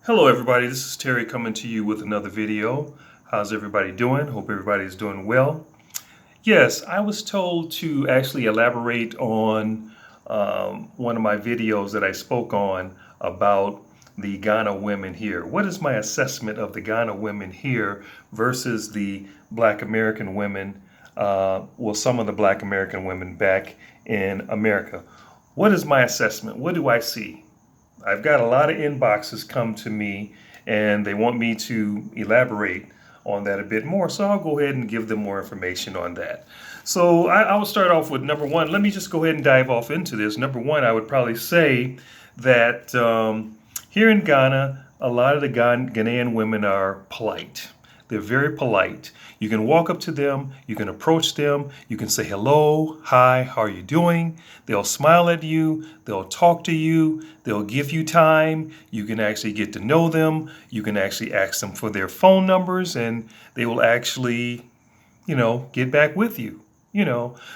Hello everybody, this is Terry coming to you with another video. How's everybody doing? Hope everybody's doing well. Yes, I was told to actually elaborate on one of my videos that I spoke on about the Ghana women here. What is my assessment of the Ghana women here versus the Black American women, some of the Black American women back in America? What is my assessment? What do I see? I've got a lot of inboxes come to me and they want me to elaborate on that a bit more. So I'll go ahead and give them more information on that. So I will start off with number one. Let me just go ahead and dive off into this. Number one, I would probably say that here in Ghana, a lot of the Ghanaian women are polite. They're very polite. You can walk up to them, you can approach them, you can say hello, hi, how are you doing? They'll smile at you, they'll talk to you, they'll give you time, you can actually get to know them, you can actually ask them for their phone numbers, and they will actually, get back with you.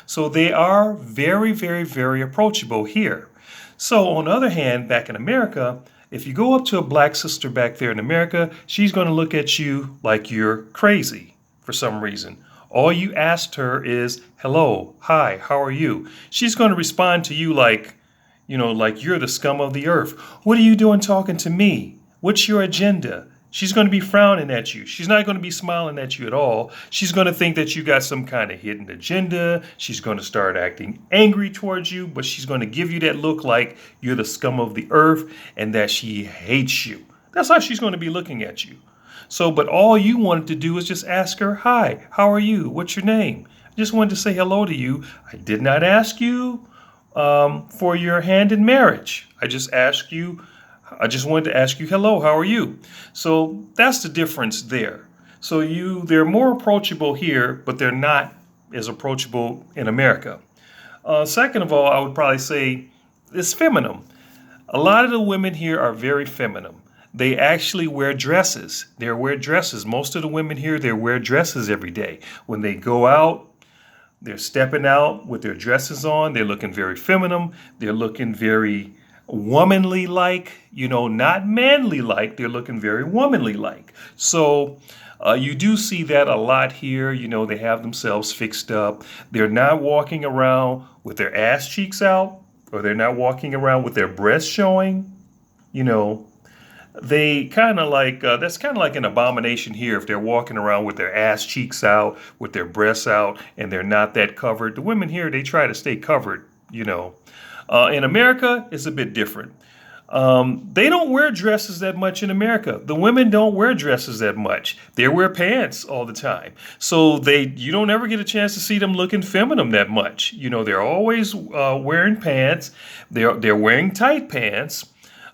So they are very, very, very approachable here. So on the other hand, back in America, if you go up to a black sister back there in America, she's going to look at you like you're crazy for some reason. All you asked her is, hello, hi, how are you? She's going to respond to you like you're the scum of the earth. What are you doing talking to me? What's your agenda? She's going to be frowning at you. She's not going to be smiling at you at all. She's going to think that you got some kind of hidden agenda. She's going to start acting angry towards you, but she's going to give you that look like you're the scum of the earth and that she hates you. That's how she's going to be looking at you. So, but all you wanted to do is just ask her, hi, how are you? What's your name? I just wanted to say hello to you. I did not ask you for your hand in marriage. I just wanted to ask you, hello, how are you? So that's the difference there. So they're more approachable here, but they're not as approachable in America. Second of all, I would probably say it's feminine. A lot of the women here are very feminine. They actually wear dresses. They wear dresses. Most of the women here, they wear dresses every day. When they go out, they're stepping out with their dresses on. They're looking very feminine. They're looking very womanly like, not manly like. They're looking very womanly like. So you do see that a lot here. They have themselves fixed up. They're not walking around with their ass cheeks out, or they're not walking around with their breasts showing. They kind of like, that's kind of like an abomination here if they're walking around with their ass cheeks out, with their breasts out, and they're not that covered. The women here, they try to stay covered. In America, it's a bit different. They don't wear dresses that much in America. The women don't wear dresses that much. They wear pants all the time. So you don't ever get a chance to see them looking feminine that much. They're always wearing pants. They're wearing tight pants.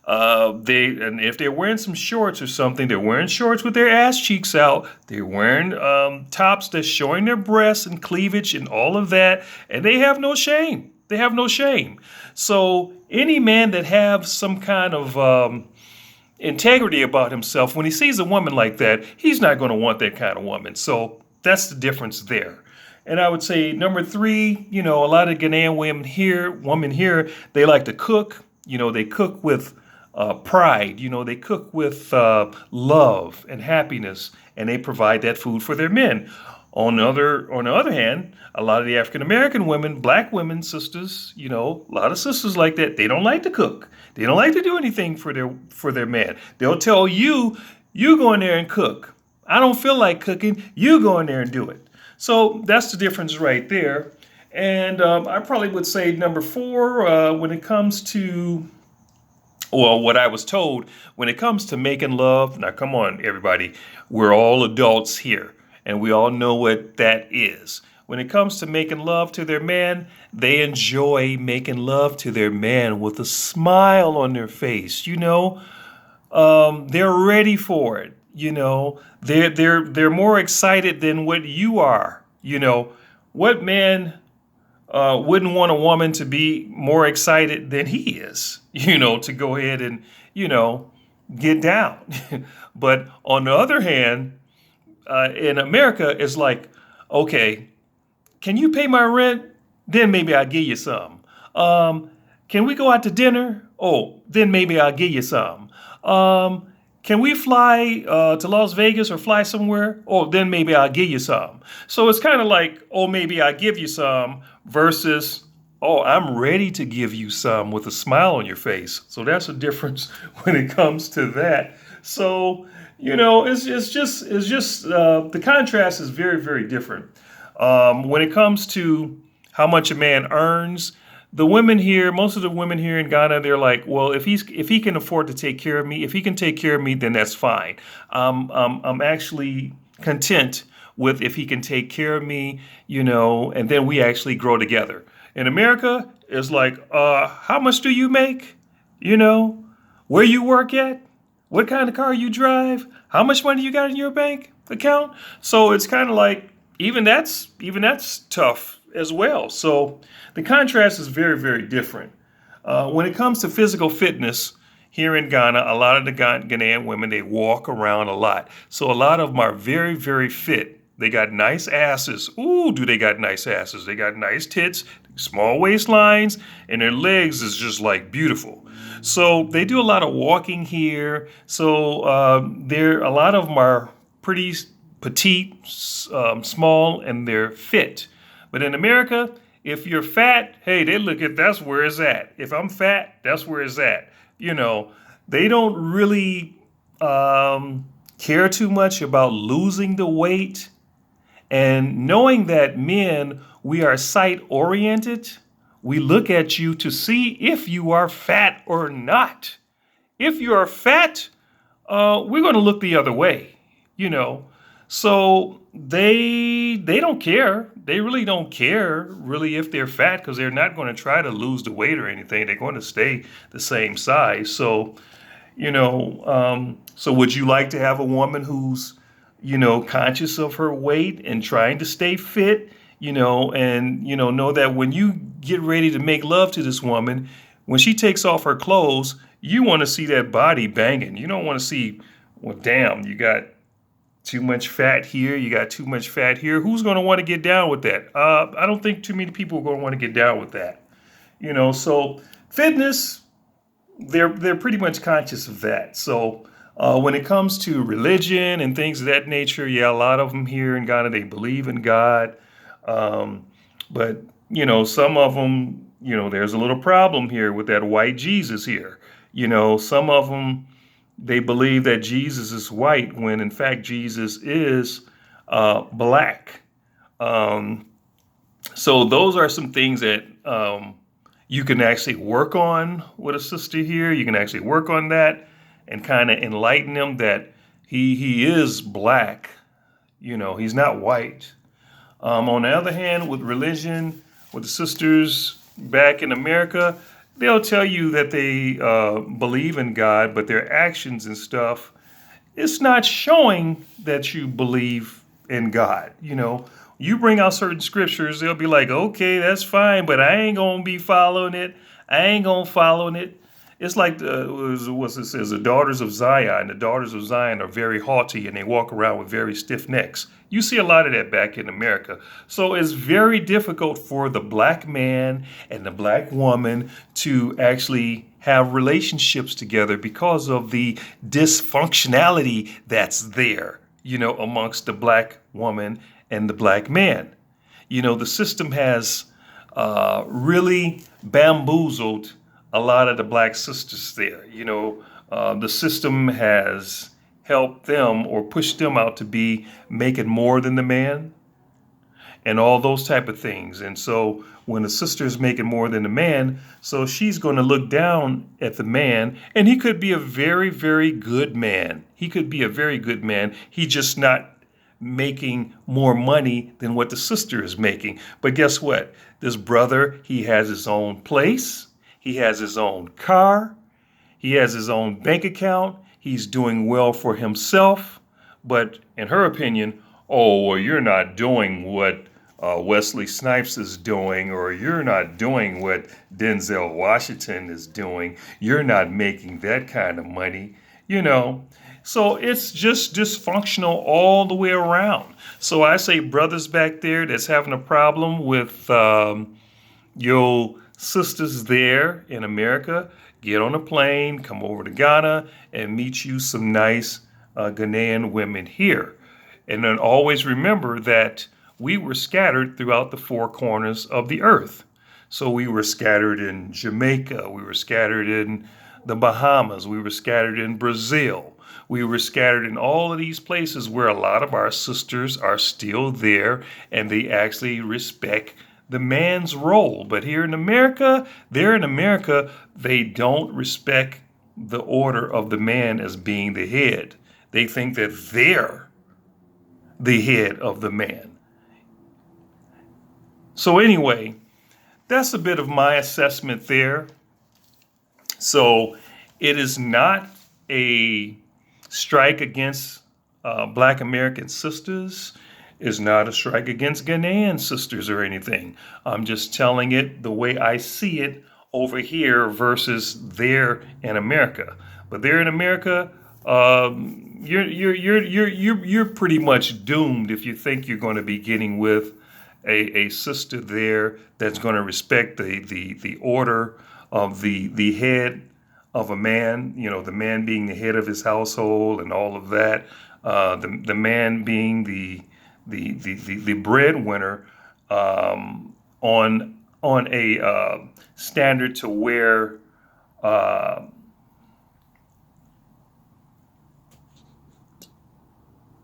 And if they're wearing some shorts or something, they're wearing shorts with their ass cheeks out. They're wearing tops that's showing their breasts and cleavage and all of that. And they have no shame. They have no shame. So any man that have some kind of integrity about himself, when he sees a woman like that, he's not going to want that kind of woman. So that's the difference there. And I would say number three, a lot of Ghanaian women here, they like to cook. They cook with pride. They cook with love and happiness, and they provide that food for their men. On the other hand, a lot of the African American women, black women, sisters, a lot of sisters like that, they don't like to cook. They don't like to do anything for their man. They'll tell you, you go in there and cook. I don't feel like cooking. You go in there and do it. So that's the difference right there. And I probably would say number four, when it comes to, well, what I was told, when it comes to making love, now come on, everybody, we're all adults here. And we all know what that is. When it comes to making love to their man, they enjoy making love to their man with a smile on their face. They're ready for it. They're more excited than what you are. What man wouldn't want a woman to be more excited than he is? To go ahead and get down. But on the other hand, in America, it's like, okay, can you pay my rent? Then maybe I'll give you some. Can we go out to dinner? Oh, then maybe I'll give you some. can we fly to Las Vegas or fly somewhere? Oh, then maybe I'll give you some. So it's kind of like, oh, maybe I'll give you some versus, oh, I'm ready to give you some with a smile on your face. So that's a difference when it comes to that. So, it's just the contrast is very, very different. When it comes to how much a man earns, the women here, most of the women here in Ghana, they're like, well, if he can afford to take care of me, if he can take care of me, then that's fine. I'm actually content with if he can take care of me, and then we actually grow together. In America, it's like, how much do you make? You know, where you work at? What kind of car you drive? How much money you got in your bank account? So it's kind of like even that's tough as well. So the contrast is very, very different. When it comes to physical fitness here in Ghana, a lot of the Ghanaian women, they walk around a lot. So a lot of them are very, very fit. They got nice asses. Ooh, do they got nice asses? They got nice tits, small waistlines, and their legs is just like beautiful. So they do a lot of walking here. So there, a lot of them are pretty petite, small, and they're fit. But in America, if you're fat, hey, they look at that's where it's at. If I'm fat, that's where it's at. You know, they don't really care too much about losing the weight. And knowing that men, we are sight oriented, we look at you to see if you are fat or not. If you are fat, we're going to look the other way, you know. So they don't care. They really don't care really if they're fat because they're not going to try to lose the weight or anything. They're going to stay the same size. So so would you like to have a woman who's conscious of her weight and trying to stay fit, and know that when you get ready to make love to this woman, when she takes off her clothes, you want to see that body banging. You don't want to see, well, damn, you got too much fat here, you got too much fat here. Who's going to want to get down with that? I don't think too many people are going to want to get down with that. So fitness, they're pretty much conscious of that. So when it comes to religion and things of that nature, yeah, a lot of them here in Ghana, they believe in God. But some of them, there's a little problem here with that white Jesus here. Some of them, they believe that Jesus is white when in fact Jesus is black. So those are some things that you can actually work on with a sister here. You can actually work on that and kind of enlighten them that he is black. He's not white. On the other hand, with religion, with the sisters back in America, they'll tell you that they believe in God, but their actions and stuff, it's not showing that you believe in God. You bring out certain scriptures, they'll be like, okay, that's fine, but I ain't gonna be following it. I ain't gonna following it. It's like what it says, the daughters of Zion. The daughters of Zion are very haughty and they walk around with very stiff necks. You see a lot of that back in America. So it's very difficult for the black man and the black woman to actually have relationships together because of the dysfunctionality that's there, amongst the black woman and the black man. The system has really bamboozled a lot of the black sisters there. The system has helped them or pushed them out to be making more than the man and all those type of things. And so when the sister is making more than the man, so she's going to look down at the man, and he could be a very, very good man. He could be a very good man. He just not making more money than what the sister is making. But guess what? This brother, he has his own place. He has his own car. He has his own bank account. He's doing well for himself. But in her opinion, oh, well, you're not doing what Wesley Snipes is doing, or you're not doing what Denzel Washington is doing. You're not making that kind of money, So it's just dysfunctional all the way around. So I say, brothers back there that's having a problem with your sisters there in America, get on a plane, come over to Ghana, and meet you some nice Ghanaian women here. And then always remember that we were scattered throughout the four corners of the earth. So we were scattered in Jamaica, we were scattered in the Bahamas, we were scattered in Brazil, we were scattered in all of these places where a lot of our sisters are still there and they actually respect the man's role. But here in America, they don't respect the order of the man as being the head. They think that they're the head of the man. So, anyway, that's a bit of my assessment there. So, it is not a strike against Black American sisters. Is not a strike against Ghanaian sisters or anything. I'm just telling it the way I see it over here versus there in America. But there in America, you're pretty much doomed if you think you're going to be getting with a sister there that's going to respect the order of the head of a man. You know, the man being the head of his household and all of that. The man being the breadwinner, on a standard to where